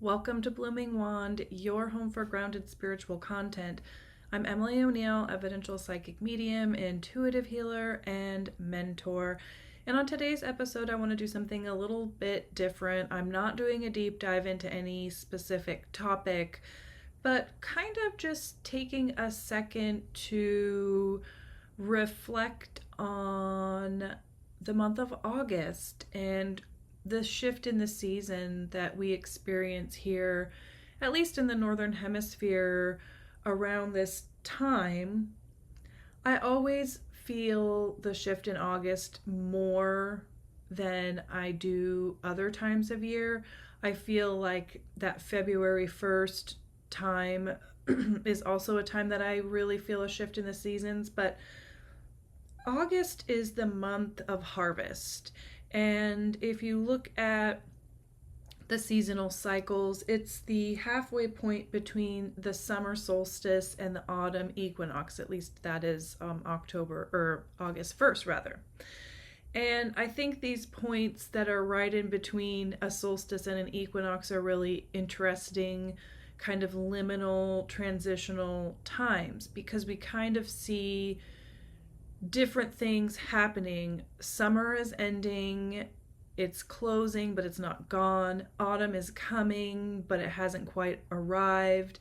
Welcome to Blooming Wand, your home for grounded spiritual content. I'm Emily O'Neill, evidential psychic medium, intuitive healer, and mentor. And on today's episode, I want to do something a little bit different. I'm not doing a deep dive into any specific topic, but kind of just taking a second to reflect on the month of August and the shift in the season that we experience here, at least in the Northern Hemisphere, around this time. I always feel the shift in August more than I do other times of year. I feel like that February 1st time is also a time that I really feel a shift in the seasons, but August is the month of harvest. And if you look at the seasonal cycles, it's the halfway point between the summer solstice and the autumn equinox. At least that is August 1st, rather. And I think these points that are right in between a solstice and an equinox are really interesting, kind of liminal, transitional times, because we kind of see different things happening. Summer is ending, it's closing, but it's not gone. Autumn is coming, but it hasn't quite arrived.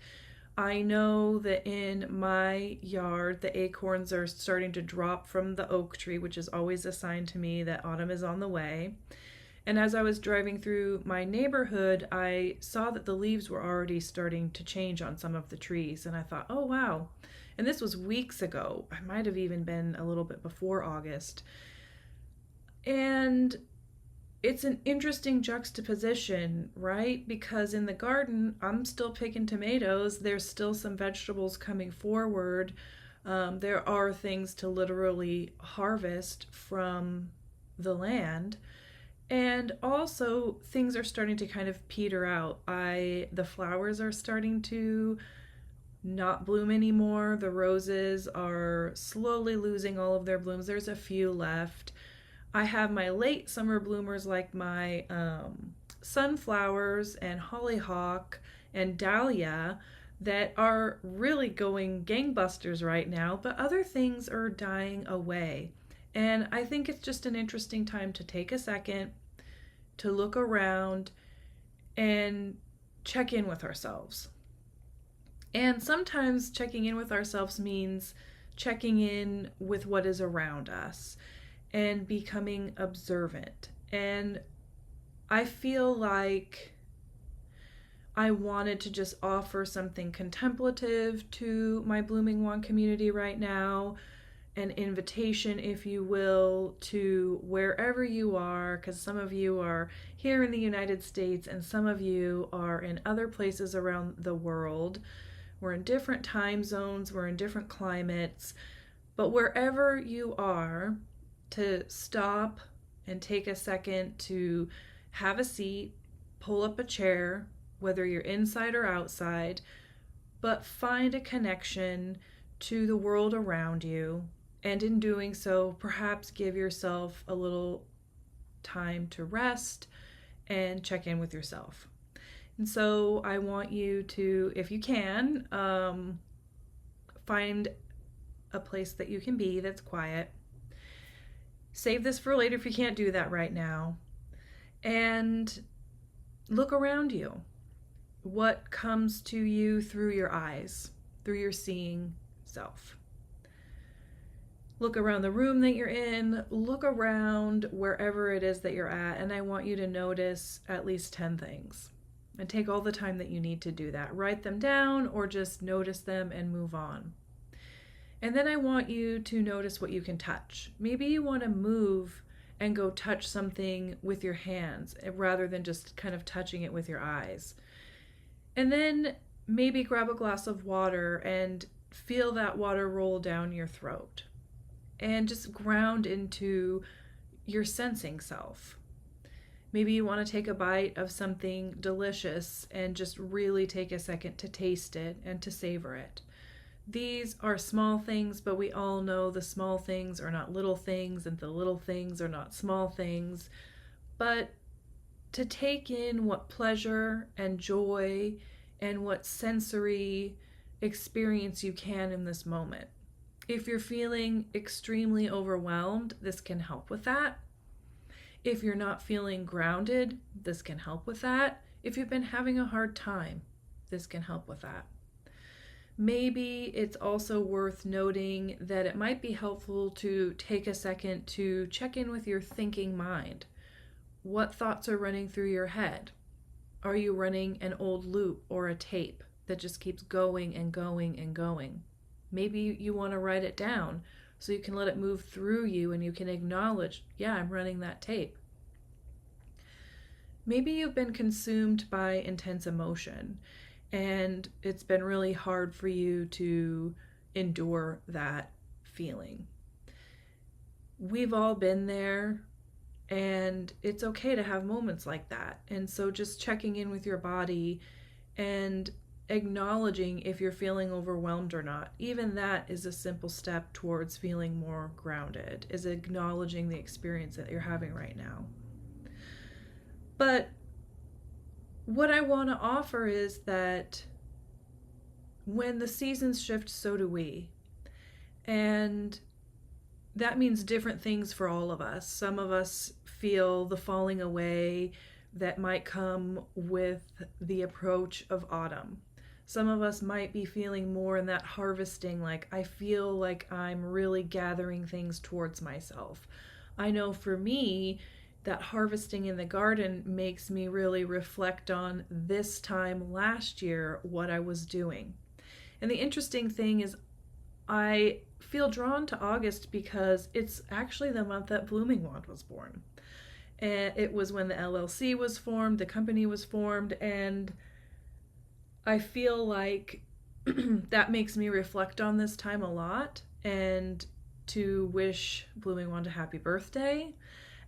I know that in my yard, the acorns are starting to drop from the oak tree, which is always a sign to me that autumn is on the way. And as I was driving through my neighborhood, I saw that the leaves were already starting to change on some of the trees. And I thought, oh, wow. And this was weeks ago. I might have even been a little bit before August. And it's an interesting juxtaposition, right? Because in the garden, I'm still picking tomatoes. There's still some vegetables coming forward. There are things to literally harvest from the land. And also, things are starting to kind of peter out. The flowers are starting to not bloom anymore. The roses are slowly losing all of their blooms. There's a few left. I have my late summer bloomers like my sunflowers and hollyhock and dahlia that are really going gangbusters right now, but other things are dying away. And I think it's just an interesting time to take a second to look around and check in with ourselves. And sometimes checking in with ourselves means checking in with what is around us and becoming observant. And I feel like I wanted to just offer something contemplative to my Blooming Wand community right now, an invitation, if you will, to wherever you are, because some of you are here in the United States and some of you are in other places around the world. We're in different time zones, we're in different climates, but wherever you are, to stop and take a second to have a seat, pull up a chair, whether you're inside or outside, but find a connection to the world around you. And in doing so, perhaps give yourself a little time to rest and check in with yourself. And so I want you to, if you can, find a place that you can be that's quiet. Save this for later if you can't do that right now. And look around you. What comes to you through your eyes, through your seeing self? Look around the room that you're in. Look around wherever it is that you're at. And I want you to notice at least 10 things. And take all the time that you need to do that. Write them down or just notice them and move on. And then I want you to notice what you can touch. Maybe you want to move and go touch something with your hands rather than just kind of touching it with your eyes. And then maybe grab a glass of water and feel that water roll down your throat. And just ground into your sensing self. Maybe you want to take a bite of something delicious and just really take a second to taste it and to savor it. These are small things, but we all know the small things are not little things and the little things are not small things. But to take in what pleasure and joy and what sensory experience you can in this moment. If you're feeling extremely overwhelmed, this can help with that. If you're not feeling grounded, this can help with that. If you've been having a hard time, this can help with that. Maybe it's also worth noting that it might be helpful to take a second to check in with your thinking mind. What thoughts are running through your head? Are you running an old loop or a tape that just keeps going and going and going? Maybe you want to write it down so you can let it move through you and you can acknowledge, yeah, I'm running that tape. Maybe you've been consumed by intense emotion and it's been really hard for you to endure that feeling. We've all been there, and it's okay to have moments like that. And so just checking in with your body and acknowledging if you're feeling overwhelmed or not. Even that is a simple step towards feeling more grounded, is acknowledging the experience that you're having right now. But what I want to offer is that when the seasons shift, so do we. And that means different things for all of us. Some of us feel the falling away that might come with the approach of autumn. Some of us might be feeling more in that harvesting, like I feel like I'm really gathering things towards myself. I know for me, that harvesting in the garden makes me really reflect on this time last year, what I was doing. And the interesting thing is I feel drawn to August because it's actually the month that Blooming Wand was born. And it was when the LLC was formed, the company was formed, and I feel like that makes me reflect on this time a lot and to wish Blooming Wand a happy birthday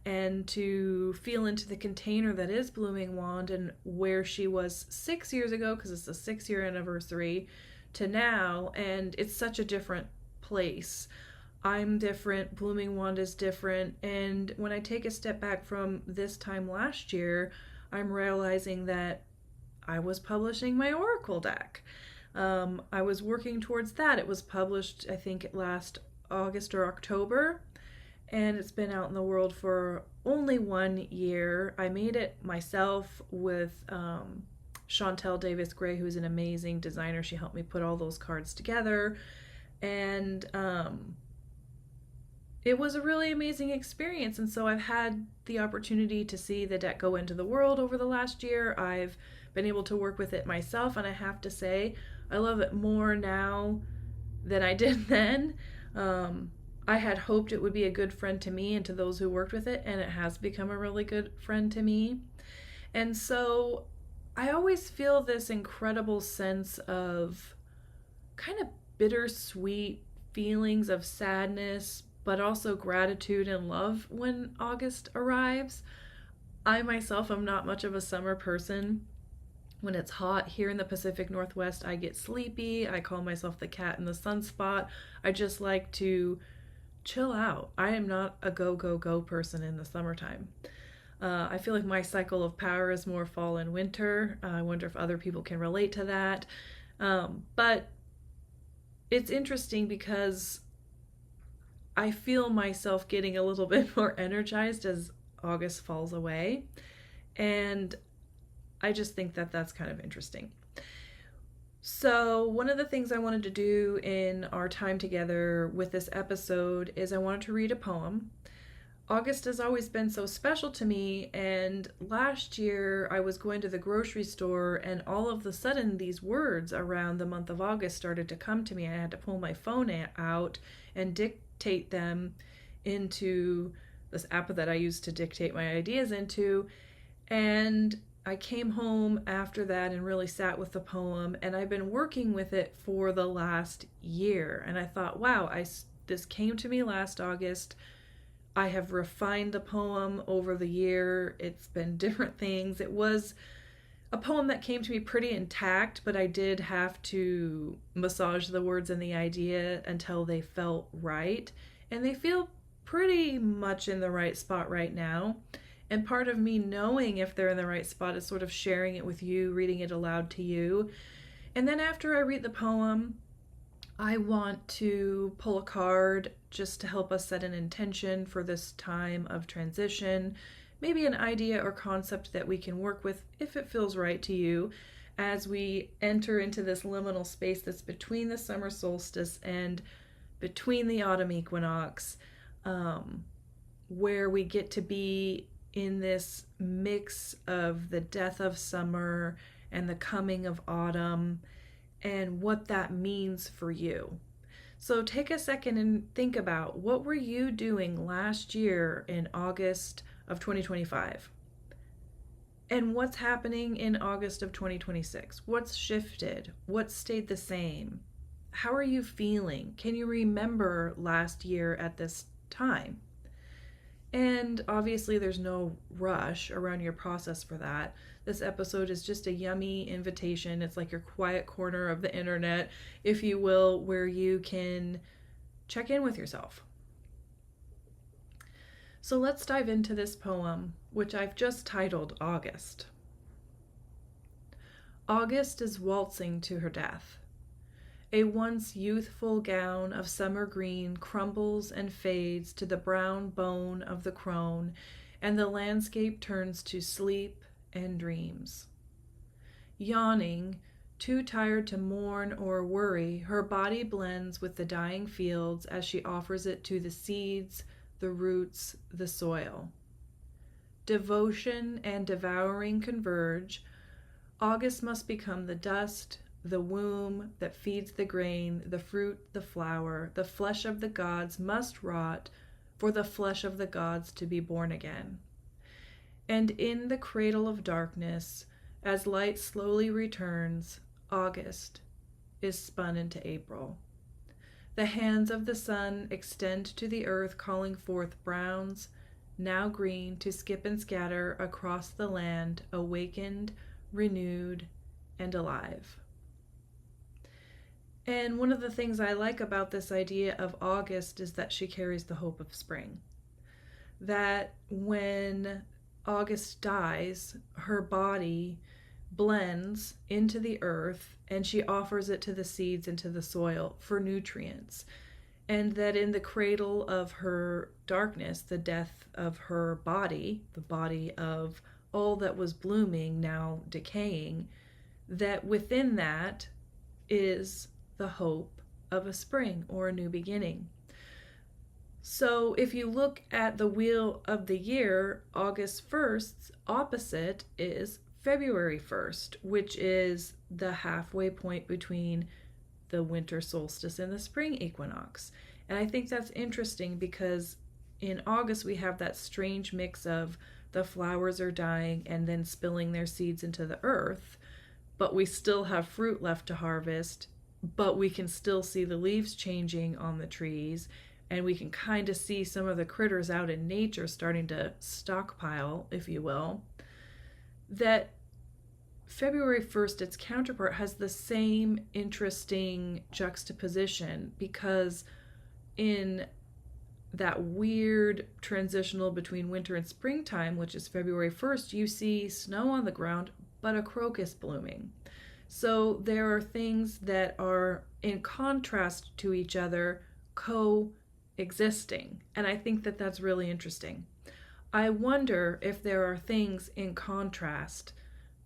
and to feel into the container that is Blooming Wand and where she was 6 years ago, because it's the 6-year anniversary, to now, and it's such a different place. I'm different, Blooming Wand is different, and when I take a step back from this time last year, I'm realizing that I was publishing my Oracle deck. I was working towards that. It was published, I think, last August or October, and it's been out in the world for only 1 year. I made it myself with Chantel Davis Gray, who's an amazing designer. She helped me put all those cards together, and it was a really amazing experience. And so I've had the opportunity to see the deck go into the world over the last year. I've been able to work with it myself, and I have to say I love it more now than I did then. I had hoped it would be a good friend to me and to those who worked with it, and it has become a really good friend to me. And so I always feel this incredible sense of kind of bittersweet feelings of sadness, but also gratitude and love when August arrives. I myself am not much of a summer person. When it's hot here in the Pacific Northwest, I get sleepy. I call myself the cat in the sunspot. I just like to chill out. I am not a go, go, go person in the summertime. I feel like my cycle of power is more fall and winter. I wonder if other people can relate to that. But it's interesting because I feel myself getting a little bit more energized as August falls away. And I just think that that's kind of interesting. So one of the things I wanted to do in our time together with this episode is I wanted to read a poem. August has always been so special to me, and last year I was going to the grocery store and all of a sudden these words around the month of August started to come to me. I had to pull my phone out and dictate them into this app that I use to dictate my ideas into, and I came home after that and really sat with the poem, and I've been working with it for the last year. And I thought, wow, this came to me last August. I have refined the poem over the year. It's been different things. It was a poem that came to me pretty intact, but I did have to massage the words and the idea until they felt right. And they feel pretty much in the right spot right now. And part of me knowing if they're in the right spot is sort of sharing it with you, reading it aloud to you. And then after I read the poem, I want to pull a card just to help us set an intention for this time of transition, maybe an idea or concept that we can work with if it feels right to you as we enter into this liminal space that's between the summer solstice and between the autumn equinox, where we get to be in this mix of the death of summer and the coming of autumn and what that means for you. So take a second and think about, what were you doing last year in August of 2025? And what's happening in August of 2026? What's shifted? What stayed the same? How are you feeling? Can you remember last year at this time? And obviously there's no rush around your process for that. This episode is just a yummy invitation. It's like your quiet corner of the internet, if you will, where you can check in with yourself. So let's dive into this poem, which I've just titled August. August is waltzing to her death. A once youthful gown of summer green crumbles and fades to the brown bone of the crone, and the landscape turns to sleep and dreams. Yawning, too tired to mourn or worry, her body blends with the dying fields as she offers it to the seeds, the roots, the soil. Devotion and devouring converge. August must become the dust, the womb that feeds the grain, the fruit, the flower. The flesh of the gods must rot for the flesh of the gods to be born again. And in the cradle of darkness, as light slowly returns, August is spun into April. The hands of the sun extend to the earth, calling forth browns, now green, to skip and scatter across the land, awakened, renewed, and alive. And one of the things I like about this idea of August is that she carries the hope of spring. That when August dies, her body blends into the earth and she offers it to the seeds and to the soil for nutrients. And that in the cradle of her darkness, the death of her body, the body of all that was blooming, now decaying, that within that is the hope of a spring or a new beginning. So if you look at the wheel of the year, August 1st's opposite is February 1st, which is the halfway point between the winter solstice and the spring equinox. And I think that's interesting because in August we have that strange mix of the flowers are dying and then spilling their seeds into the earth, but we still have fruit left to harvest, but we can still see the leaves changing on the trees, and we can kind of see some of the critters out in nature starting to stockpile, if you will. That February 1st, its counterpart, has the same interesting juxtaposition, because in that weird transitional between winter and springtime, which is February 1st, you see snow on the ground, but a crocus blooming. So there are things that are in contrast to each other, coexisting. And I think that that's really interesting. I wonder if there are things in contrast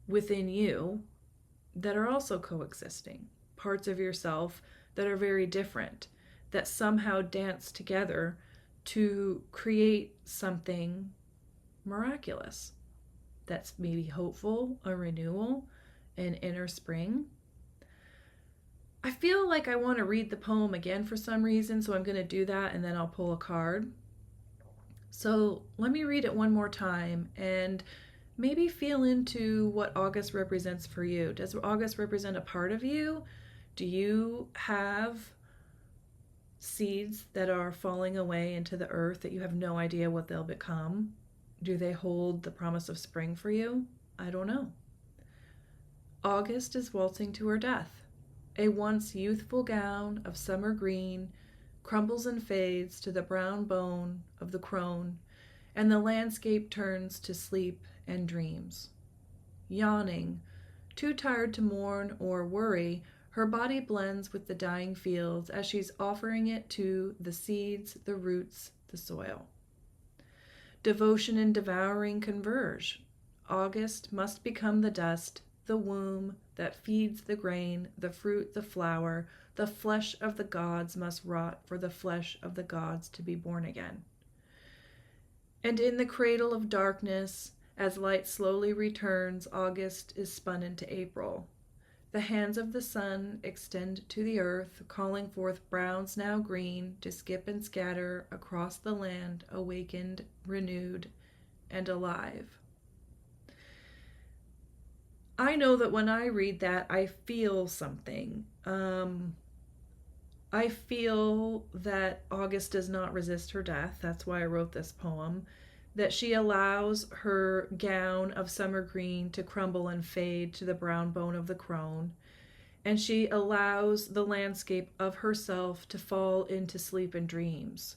within you that are also coexisting, parts of yourself that are very different, that somehow dance together to create something miraculous that's maybe hopeful, a renewal, an inner spring. I feel like I want to read the poem again for some reason, so I'm going to do that and then I'll pull a card. So let me read it one more time and maybe feel into what August represents for you. Does August represent a part of you? Do you have seeds that are falling away into the earth that you have no idea what they'll become? Do they hold the promise of spring for you? I don't know. August is waltzing to her death. A once youthful gown of summer green crumbles and fades to the brown bone of the crone, and the landscape turns to sleep and dreams. Yawning, too tired to mourn or worry, her body blends with the dying fields as she's offering it to the seeds, the roots, the soil. Devotion and devouring converge. August must become the dust, the womb that feeds the grain, the fruit, the flower. The flesh of the gods must rot for the flesh of the gods to be born again. And in the cradle of darkness, as light slowly returns, August is spun into April. The hands of the sun extend to the earth, calling forth browns now green to skip and scatter across the land, awakened, renewed, and alive. I know that when I read that, I feel something. I feel that August does not resist her death. That's why I wrote this poem. That she allows her gown of summer green to crumble and fade to the brown bone of the crone. And she allows the landscape of herself to fall into sleep and dreams.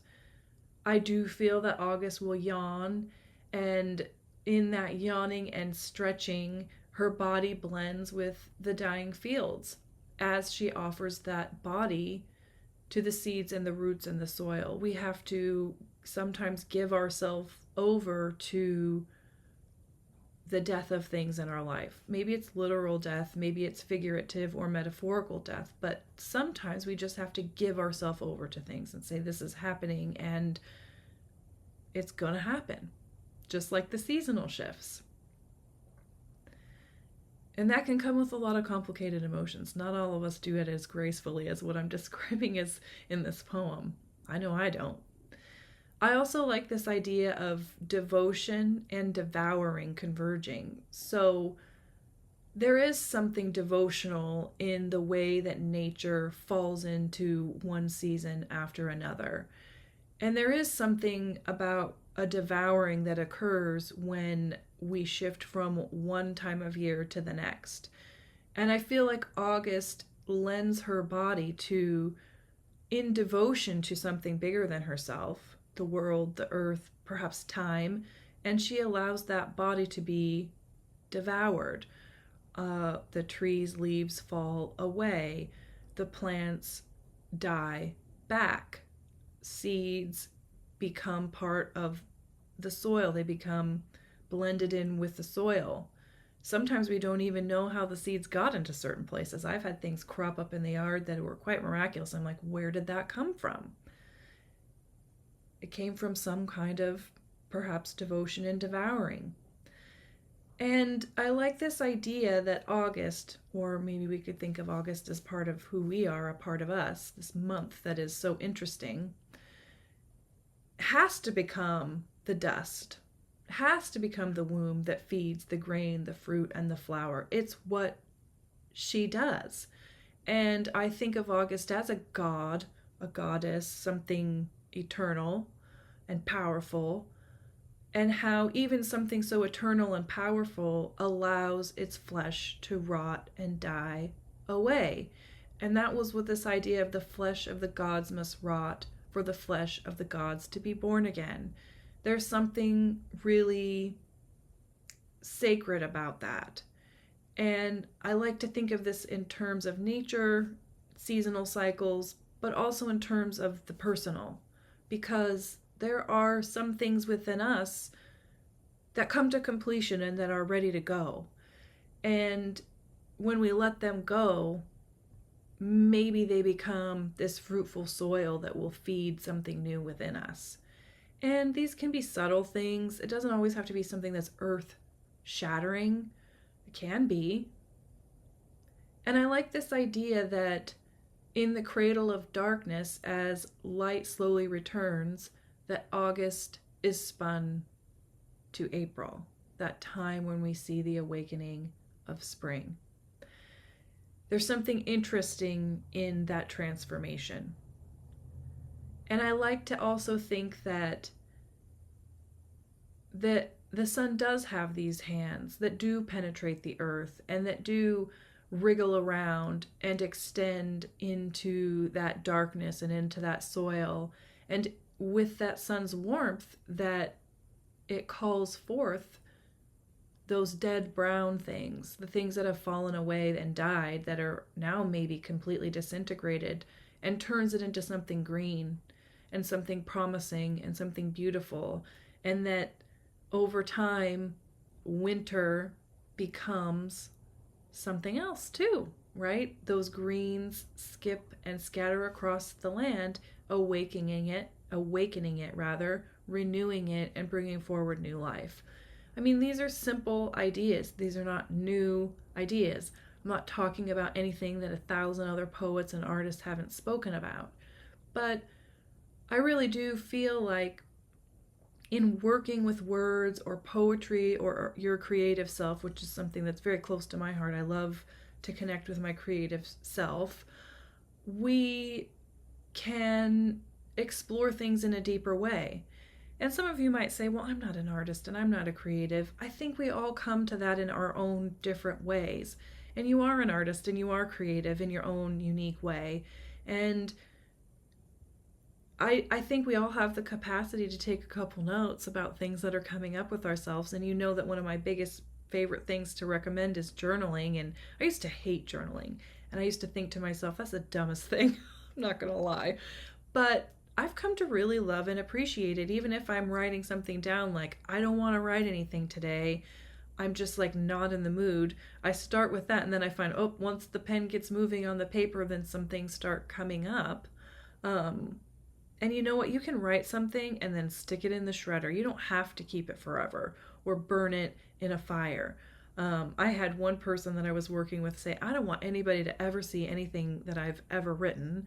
I do feel that August will yawn, and in that yawning and stretching, her body blends with the dying fields as she offers that body to the seeds and the roots and the soil. We have to sometimes give ourselves over to the death of things in our life. Maybe it's literal death, maybe it's figurative or metaphorical death, but sometimes we just have to give ourselves over to things and say, this is happening and it's gonna happen, just like the seasonal shifts. And that can come with a lot of complicated emotions. Not all of us do it as gracefully as what I'm describing as in this poem. I know I don't. I also like this idea of devotion and devouring converging. So there is something devotional in the way that nature falls into one season after another. And there is something about a devouring that occurs when we shift from one time of year to the next. And I feel like August lends her body to, in devotion to something bigger than herself, the world, the earth, perhaps time, and she allows that body to be devoured. The trees' leaves fall away, the plants die back, seeds become part of the soil, they become blended in with the soil. Sometimes we don't even know how the seeds got into certain places. I've had things crop up in the yard that were quite miraculous. I'm like, where did that come from? It came from some kind of perhaps devotion and devouring. And I like this idea that August, or maybe we could think of August as part of who we are, a part of us, this month that is so interesting, has to become the dust, has to become the womb that feeds the grain, the fruit, and the flower. It's what she does. And I think of August as a god, a goddess, something eternal and powerful, and how even something so eternal and powerful allows its flesh to rot and die away. And that was with this idea of the flesh of the gods must rot for the flesh of the gods to be born again. There's something really sacred about that. And I like to think of this in terms of nature, seasonal cycles, but also in terms of the personal, because there are some things within us that come to completion and that are ready to go. And when we let them go, maybe they become this fruitful soil that will feed something new within us. And these can be subtle things. It doesn't always have to be something that's earth-shattering. It can be. And I like this idea that in the cradle of darkness, as light slowly returns, that August is spun to April, that time when we see the awakening of spring. There's something interesting in that transformation. And I like to also think that the sun does have these hands that do penetrate the earth and that do wriggle around and extend into that darkness and into that soil. And with that sun's warmth, that it calls forth those dead brown things, the things that have fallen away and died that are now maybe completely disintegrated, and turns it into something green and something promising and something beautiful. And that over time, winter becomes something else too, right? Those greens skip and scatter across the land, awakening it rather, renewing it and bringing forward new life. I mean, these are simple ideas. These are not new ideas. I'm not talking about anything that 1,000 other poets and artists haven't spoken about. But I really do feel like in working with words or poetry or your creative self, which is something that's very close to my heart, I love to connect with my creative self, we can explore things in a deeper way. And some of you might say, well, I'm not an artist and I'm not a creative. I think we all come to that in our own different ways. And you are an artist and you are creative in your own unique way. And I think we all have the capacity to take a couple notes about things that are coming up with ourselves. And you know that one of my biggest favorite things to recommend is journaling. And I used to hate journaling. And I used to think to myself, that's the dumbest thing. I'm not going to lie. But I've come to really love and appreciate it, even if I'm writing something down like, I don't want to write anything today. I'm just like not in the mood. I start with that and then I find, oh, once the pen gets moving on the paper, then some things start coming up. And you know what? You can write something and then stick it in the shredder. You don't have to keep it forever or burn it in a fire. I had one person that I was working with say, I don't want anybody to ever see anything that I've ever written.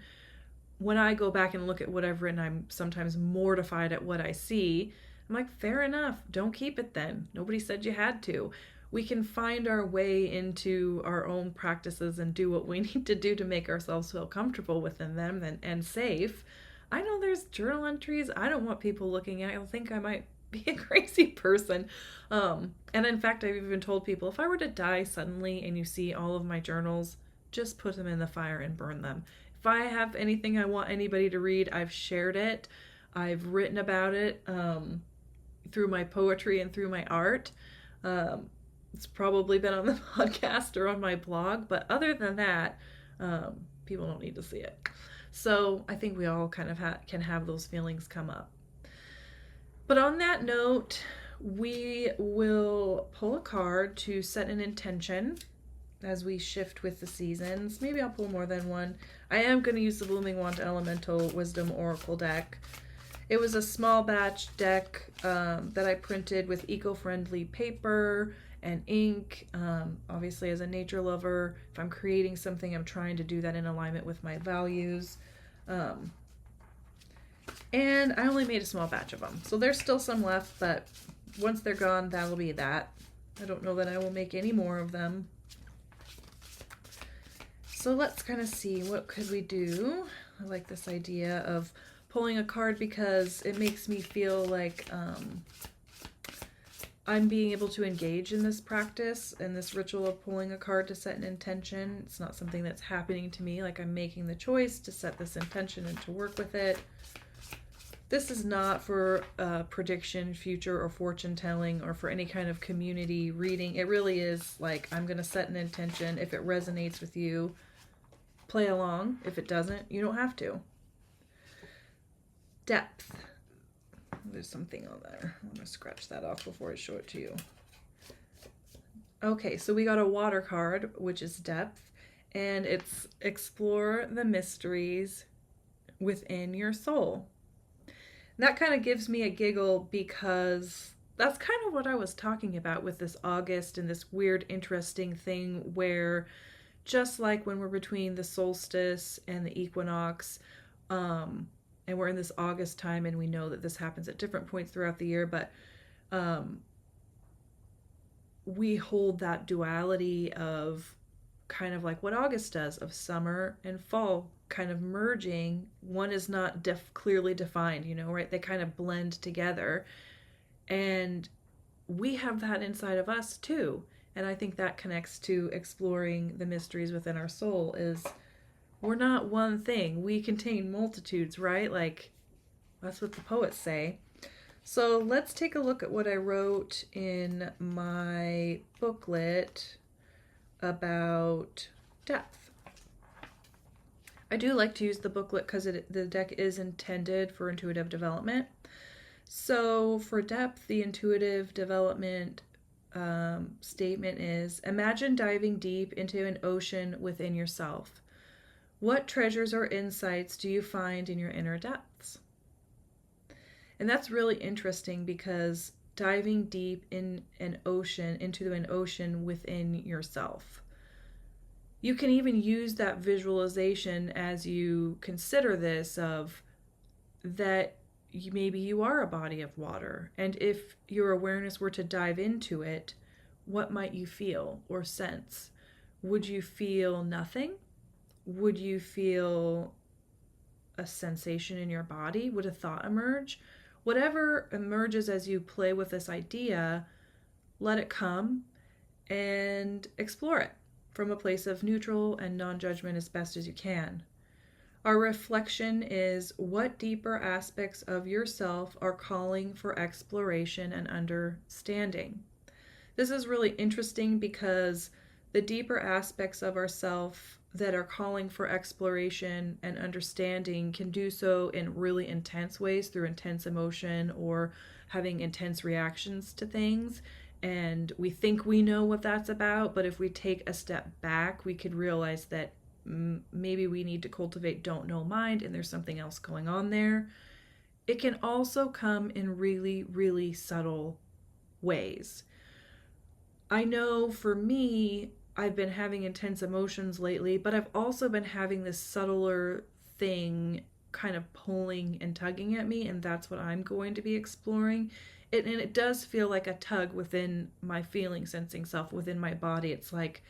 When I go back and look at what I've written, I'm sometimes mortified at what I see. I'm like, fair enough. Don't keep it then. Nobody said you had to. We can find our way into our own practices and do what we need to do to make ourselves feel comfortable within them and safe. I know there's journal entries I don't want people looking at. I'll think I might be a crazy person. And in fact, I've even told people, if I were to die suddenly and you see all of my journals, just put them in the fire and burn them. If I have anything I want anybody to read, I've shared it. I've written about it through my poetry and through my art. It's probably been on the podcast or on my blog, but other than that, people don't need to see it. So I think we all kind of can have those feelings come up. But on that note, we will pull a card to set an intention as we shift with the seasons. Maybe I'll pull more than one. I am going to use the Blooming Wand Elemental Wisdom Oracle deck. It was a small batch deck that I printed with eco-friendly paper and ink. Obviously, as a nature lover, if I'm creating something, I'm trying to do that in alignment with my values. And I only made a small batch of them. So there's still some left, but once they're gone, that'll be that. I don't know that I will make any more of them. So let's kind of see, what could we do? I like this idea of pulling a card because it makes me feel like I'm being able to engage in this practice and this ritual of pulling a card to set an intention. It's not something that's happening to me, like I'm making the choice to set this intention and to work with it. This is not for prediction, future, or fortune telling, or for any kind of community reading. It really is like, I'm going to set an intention. If it resonates with you, play along. If it doesn't, you don't have to. Depth. There's something on there. I'm going to scratch that off before I show it to you. Okay, so we got a water card, which is depth, and it's explore the mysteries within your soul. That kind of gives me a giggle because that's kind of what I was talking about with this August and this weird, interesting thing where just like when we're between the solstice and the equinox, and we're in this August time and we know that this happens at different points throughout the year, but we hold that duality of kind of like what August does, of summer and fall kind of merging. One is not clearly defined, right? They kind of blend together. And we have that inside of us too. And I think that connects to exploring the mysteries within our soul is we're not one thing. We contain multitudes, right? Like that's what the poets say. So let's take a look at what I wrote in my booklet about depth. I do like to use the booklet because the deck is intended for intuitive development. So for depth, the intuitive development statement is: imagine diving deep into an ocean within yourself. What treasures or insights do you find in your inner depths? And that's really interesting because diving deep into an ocean within yourself. You can even use that visualization as you consider this, of that maybe you are a body of water. And if your awareness were to dive into it, what might you feel or sense? Would you feel nothing? Would you feel a sensation in your body? Would a thought emerge? Whatever emerges as you play with this idea, let it come and explore it from a place of neutral and non-judgment as best as you can. Our reflection is: what deeper aspects of yourself are calling for exploration and understanding? This is really interesting because the deeper aspects of ourself that are calling for exploration and understanding can do so in really intense ways, through intense emotion or having intense reactions to things. And we think we know what that's about, but if we take a step back, we could realize that maybe we need to cultivate don't know mind and there's something else going on there. It can also come in really, really subtle ways. I know for me, I've been having intense emotions lately, but I've also been having this subtler thing kind of pulling and tugging at me, and that's what I'm going to be exploring. And it does feel like a tug within my feeling sensing self, within my body. It's like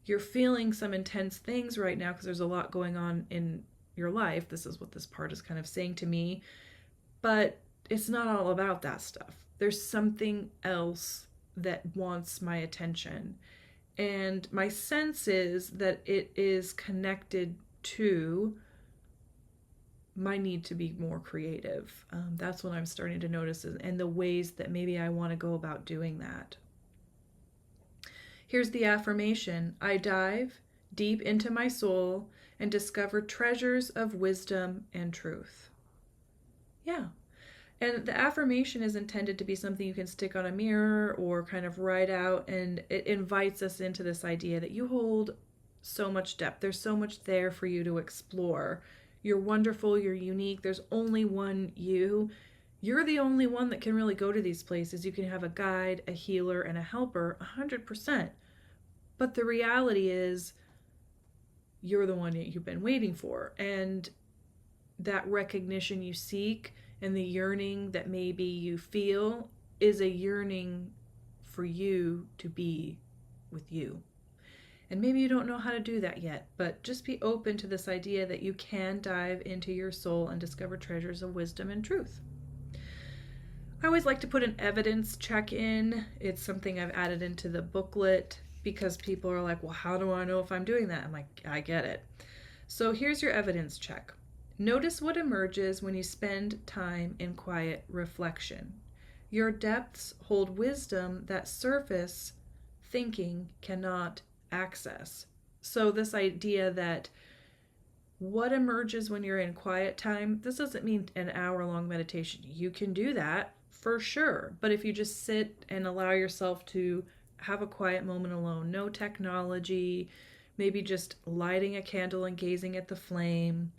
you're feeling some intense things right now because there's a lot going on in your life. This is what this part is kind of saying to me. But it's not all about that stuff. There's something else that wants my attention. And my sense is that it is connected to my need to be more creative. That's what I'm starting to notice, and the ways that maybe I want to go about doing that. Here's the affirmation: I dive deep into my soul and discover treasures of wisdom and truth. Yeah. And the affirmation is intended to be something you can stick on a mirror or kind of write out, and it invites us into this idea that you hold so much depth. There's so much there for you to explore. You're wonderful, you're unique, there's only one you. You're the only one that can really go to these places. You can have a guide, a healer, and a helper 100%. But the reality is you're the one that you've been waiting for. And that recognition you seek and the yearning that maybe you feel is a yearning for you to be with you. And maybe you don't know how to do that yet, but just be open to this idea that you can dive into your soul and discover treasures of wisdom and truth. I always like to put an evidence check in. It's something I've added into the booklet because people are like, well, how do I know if I'm doing that? I'm like, I get it. So here's your evidence check. Notice what emerges when you spend time in quiet reflection. Your depths hold wisdom that surface thinking cannot access. So this idea that what emerges when you're in quiet time, this doesn't mean an hour-long meditation. You can do that for sure. But if you just sit and allow yourself to have a quiet moment alone, no technology, maybe just lighting a candle and gazing at the flame,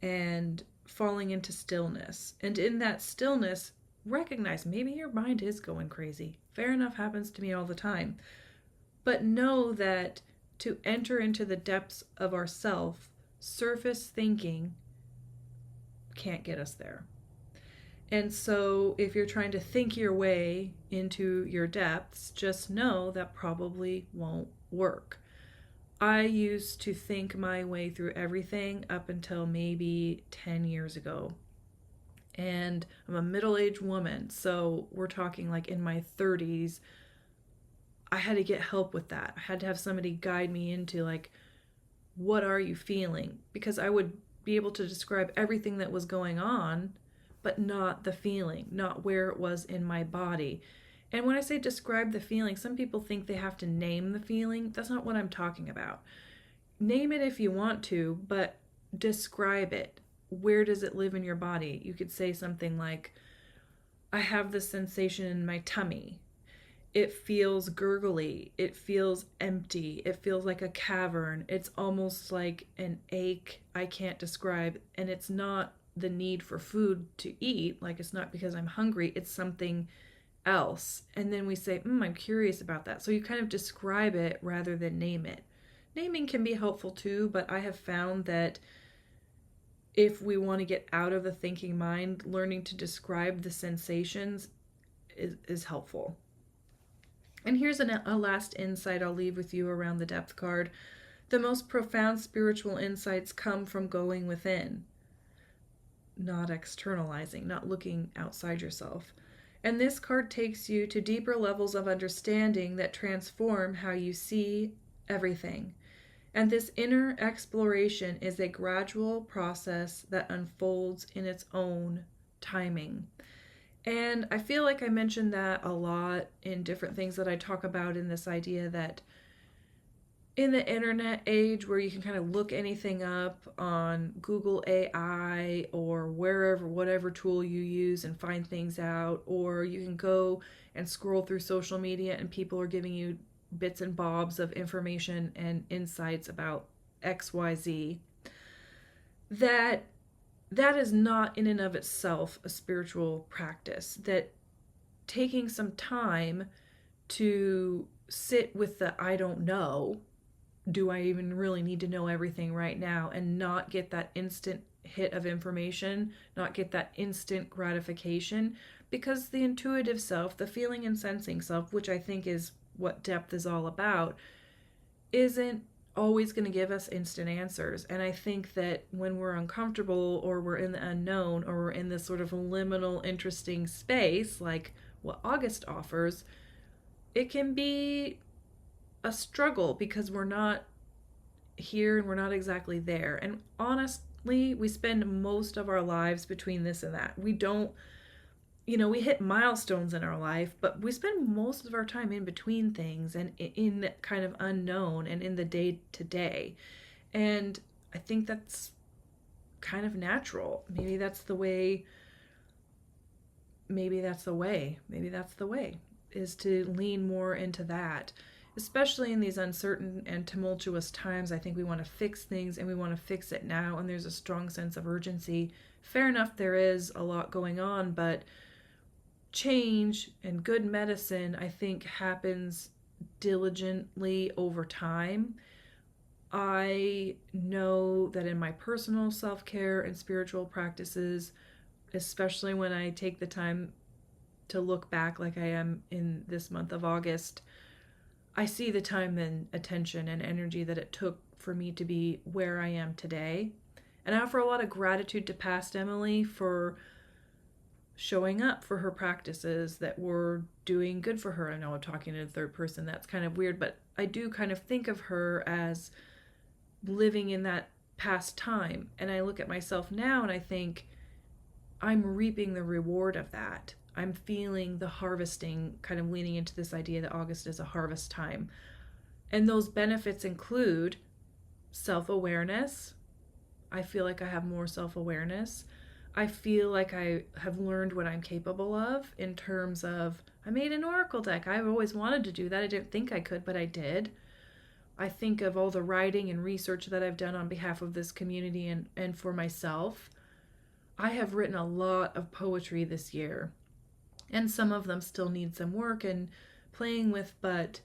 and falling into stillness. And in that stillness, recognize maybe your mind is going crazy. Fair enough, happens to me all the time. But know that to enter into the depths of ourself, surface thinking can't get us there. And so if you're trying to think your way into your depths, just know that probably won't work. I used to think my way through everything up until maybe 10 years ago. And I'm a middle-aged woman, so we're talking like in my 30s. I had to get help with that. I had to have somebody guide me into like, what are you feeling? Because I would be able to describe everything that was going on, but not the feeling, not where it was in my body. And when I say describe the feeling, some people think they have to name the feeling. That's not what I'm talking about. Name it if you want to, but describe it. Where does it live in your body? You could say something like, I have this sensation in my tummy. It feels gurgly. It feels empty. It feels like a cavern. It's almost like an ache I can't describe. And it's not the need for food to eat. Like, it's not because I'm hungry. It's something else. And then we say, I'm curious about that. So you kind of describe it rather than name it. Naming can be helpful too, but I have found that if we want to get out of the thinking mind, learning to describe the sensations is helpful. And here's a last insight I'll leave with you around the depth card. The most profound spiritual insights come from going within, not externalizing, not looking outside yourself. And this card takes you to deeper levels of understanding that transform how you see everything. And this inner exploration is a gradual process that unfolds in its own timing. And I feel like I mentioned that a lot in different things that I talk about in this idea that in the internet age where you can kind of look anything up on Google AI or wherever, whatever tool you use and find things out, or you can go and scroll through social media and people are giving you bits and bobs of information and insights about XYZ, that is not in and of itself a spiritual practice. That taking some time to sit with the I don't know, do I even really need to know everything right now, and not get that instant hit of information, not get that instant gratification, because the intuitive self, the feeling and sensing self, which I think is what depth is all about, isn't always going to give us instant answers. And I think that when we're uncomfortable or we're in the unknown or we're in this sort of liminal interesting space like what August offers, it can be a struggle because we're not here and we're not exactly there. And honestly, we spend most of our lives between this and that. We don't, we hit milestones in our life, but we spend most of our time in between things and in kind of unknown and in the day to day. And I think that's kind of natural. Maybe that's the way, is to lean more into that. Especially in these uncertain and tumultuous times, I think we want to fix things and we want to fix it now, and there's a strong sense of urgency. Fair enough, there is a lot going on, but change and good medicine, I think, happens diligently over time. I know that in my personal self-care and spiritual practices, especially when I take the time to look back like I am in this month of August, I see the time and attention and energy that it took for me to be where I am today. And I offer a lot of gratitude to past Emily for showing up for her practices that were doing good for her. I know I'm talking in the third person. That's kind of weird, but I do kind of think of her as living in that past time. And I look at myself now and I think I'm reaping the reward of that. I'm feeling the harvesting, kind of leaning into this idea that August is a harvest time. And those benefits include self-awareness. I feel like I have more self-awareness. I feel like I have learned what I'm capable of in terms of, I made an oracle deck. I've always wanted to do that. I didn't think I could, but I did. I think of all the writing and research that I've done on behalf of this community and for myself. I have written a lot of poetry this year. And some of them still need some work and playing with, but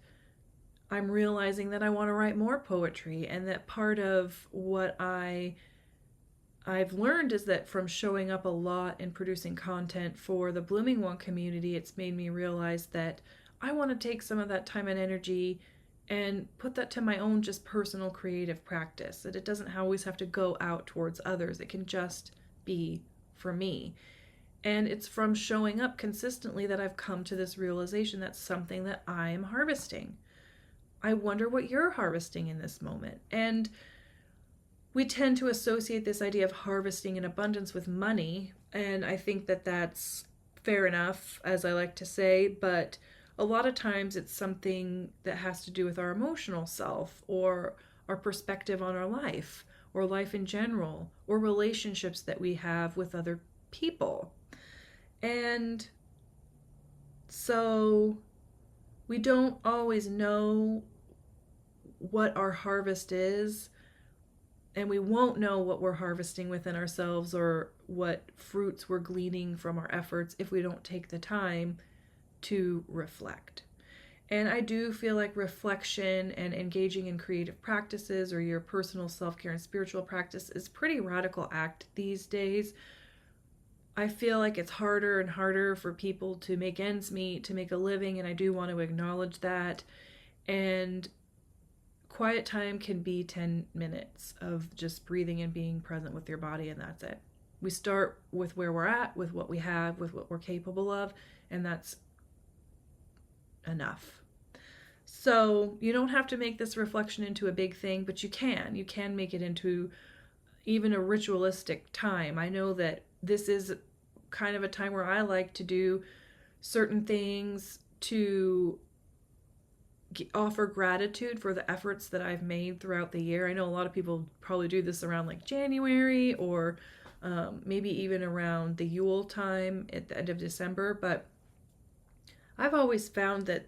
I'm realizing that I want to write more poetry, and that part of what I've learned is that from showing up a lot and producing content for the Blooming One community, it's made me realize that I want to take some of that time and energy and put that to my own just personal creative practice, that it doesn't always have to go out towards others. It can just be for me. And it's from showing up consistently that I've come to this realization that's something that I am harvesting. I wonder what you're harvesting in this moment. And we tend to associate this idea of harvesting in abundance with money, and I think that that's fair enough, as I like to say, but a lot of times it's something that has to do with our emotional self or our perspective on our life or life in general or relationships that we have with other people. And so we don't always know what our harvest is, and we won't know what we're harvesting within ourselves or what fruits we're gleaning from our efforts if we don't take the time to reflect. And I do feel like reflection and engaging in creative practices or your personal self-care and spiritual practice is a pretty radical act these days. I feel like it's harder and harder for people to make ends meet, to make a living, and I do want to acknowledge that. And quiet time can be 10 minutes of just breathing and being present with your body, and that's it. We start with where we're at, with what we have, with what we're capable of, and that's enough. So you don't have to make this reflection into a big thing, but you can. You can make it into even a ritualistic time. I know that this is kind of a time where I like to do certain things to offer gratitude for the efforts that I've made throughout the year. I know a lot of people probably do this around like January or maybe even around the Yule time at the end of December, but I've always found that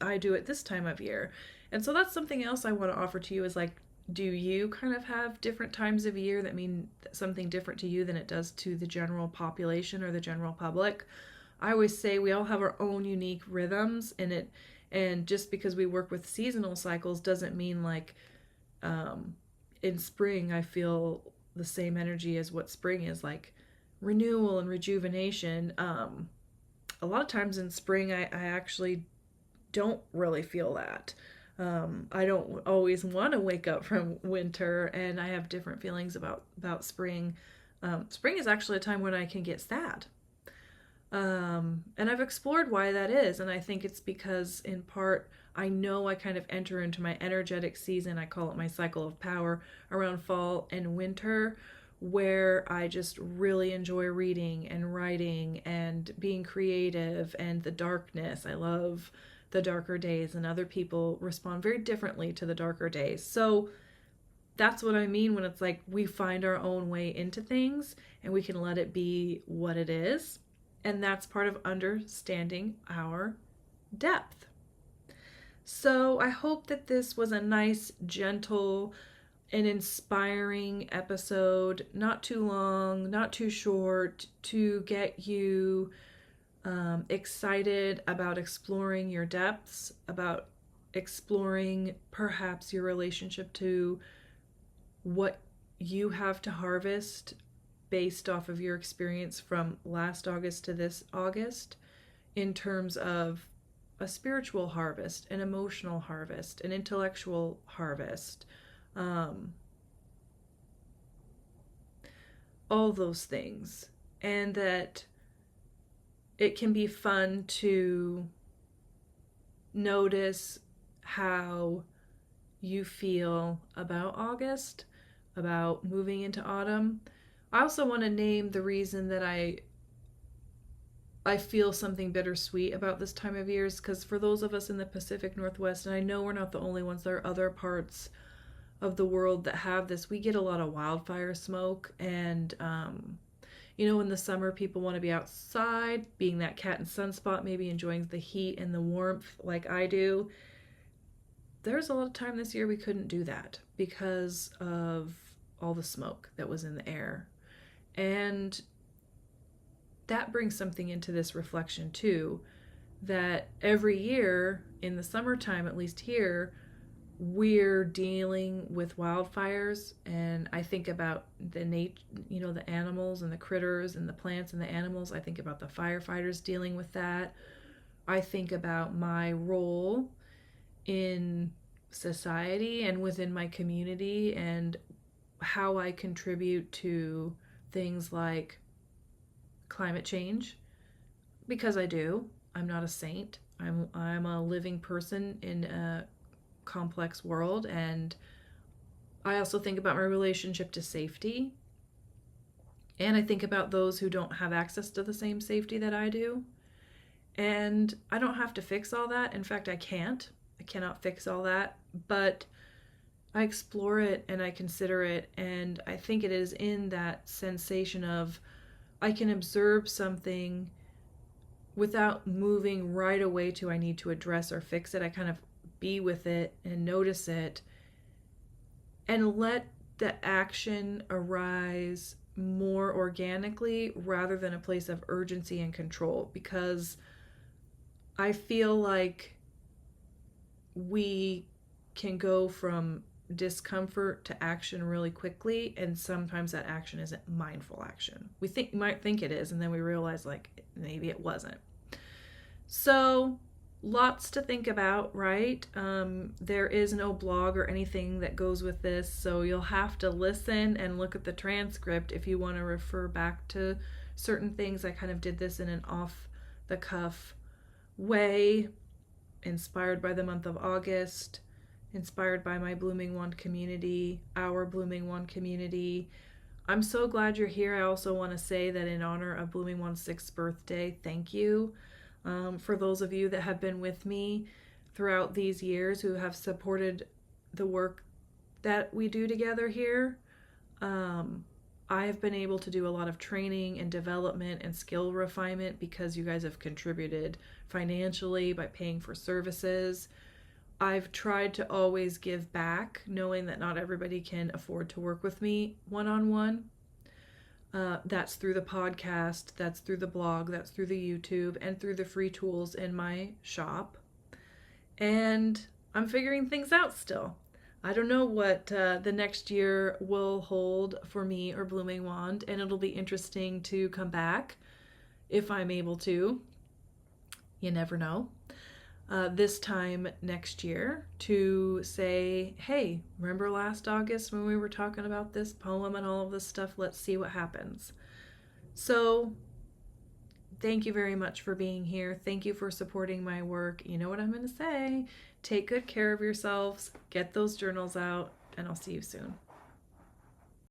I do it this time of year. And so that's something else I want to offer to you is like, do you kind of have different times of year that mean something different to you than it does to the general population or the general public? I always say we all have our own unique rhythms in it, and just because we work with seasonal cycles doesn't mean like in spring I feel the same energy as what spring is, like renewal and rejuvenation. A lot of times in spring, I actually don't really feel that. I don't always want to wake up from winter, and I have different feelings about spring. Spring is actually a time when I can get sad. And I've explored why that is, and I think it's because, in part, I know I kind of enter into my energetic season, I call it my cycle of power, around fall and winter, where I just really enjoy reading and writing and being creative and the darkness. I love the darker days, and other people respond very differently to the darker days. So that's what I mean when it's like we find our own way into things and we can let it be what it is. And that's part of understanding our depth. So I hope that this was a nice, gentle, an inspiring episode, not too long, not too short, to get you excited about exploring your depths, about exploring perhaps your relationship to what you have to harvest based off of your experience from last August to this August, in terms of a spiritual harvest, an emotional harvest, an intellectual harvest. All those things, and that it can be fun to notice how you feel about August, about moving into autumn. I also want to name the reason that I feel something bittersweet about this time of year, because for those of us in the Pacific Northwest, and I know we're not the only ones, there are other parts of the world that have this, we get a lot of wildfire smoke, and in the summer people want to be outside being that cat in sunspot, maybe enjoying the heat and the warmth like I do. There's a lot of time this year we couldn't do that because of all the smoke that was in the air, and that brings something into this reflection too, that every year in the summertime, at least here, we're dealing with wildfires. And I think about the animals and the critters and the plants and the animals. I think about the firefighters dealing with that. I think about my role in society and within my community and how I contribute to things like climate change, because I do. I'm not a saint. I'm a living person in a complex world, and I also think about my relationship to safety. And I think about those who don't have access to the same safety that I do. And I don't have to fix all that. In fact, I can't. I cannot fix all that. But I explore it and I consider it. And I think it is in that sensation of I can observe something without moving right away to I need to address or fix it. I kind of be with it and notice it and let the action arise more organically rather than a place of urgency and control, because I feel like we can go from discomfort to action really quickly, and sometimes that action isn't mindful action. We might think it is, and then we realize like maybe it wasn't. So lots to think about, right? There is no blog or anything that goes with this, so you'll have to listen and look at the transcript if you want to refer back to certain things. I kind of did this in an off the cuff way, inspired by the month of August, inspired by my Blooming Wand community, our Blooming Wand community. I'm so glad you're here. I also want to say that in honor of Blooming Wand's 6th birthday, thank you. For those of you that have been with me throughout these years, who have supported the work that we do together here, I have been able to do a lot of training and development and skill refinement because you guys have contributed financially by paying for services. I've tried to always give back, knowing that not everybody can afford to work with me one-on-one. That's through the podcast, that's through the blog, that's through the YouTube, and through the free tools in my shop. And I'm figuring things out still. I don't know what the next year will hold for me or Blooming Wand, and it'll be interesting to come back if I'm able to. You never know. This time next year to say, hey, remember last August when we were talking about this poem and all of this stuff? Let's see what happens. So thank you very much for being here. Thank you for supporting my work. You know what I'm going to say. Take good care of yourselves. Get those journals out, and I'll see you soon.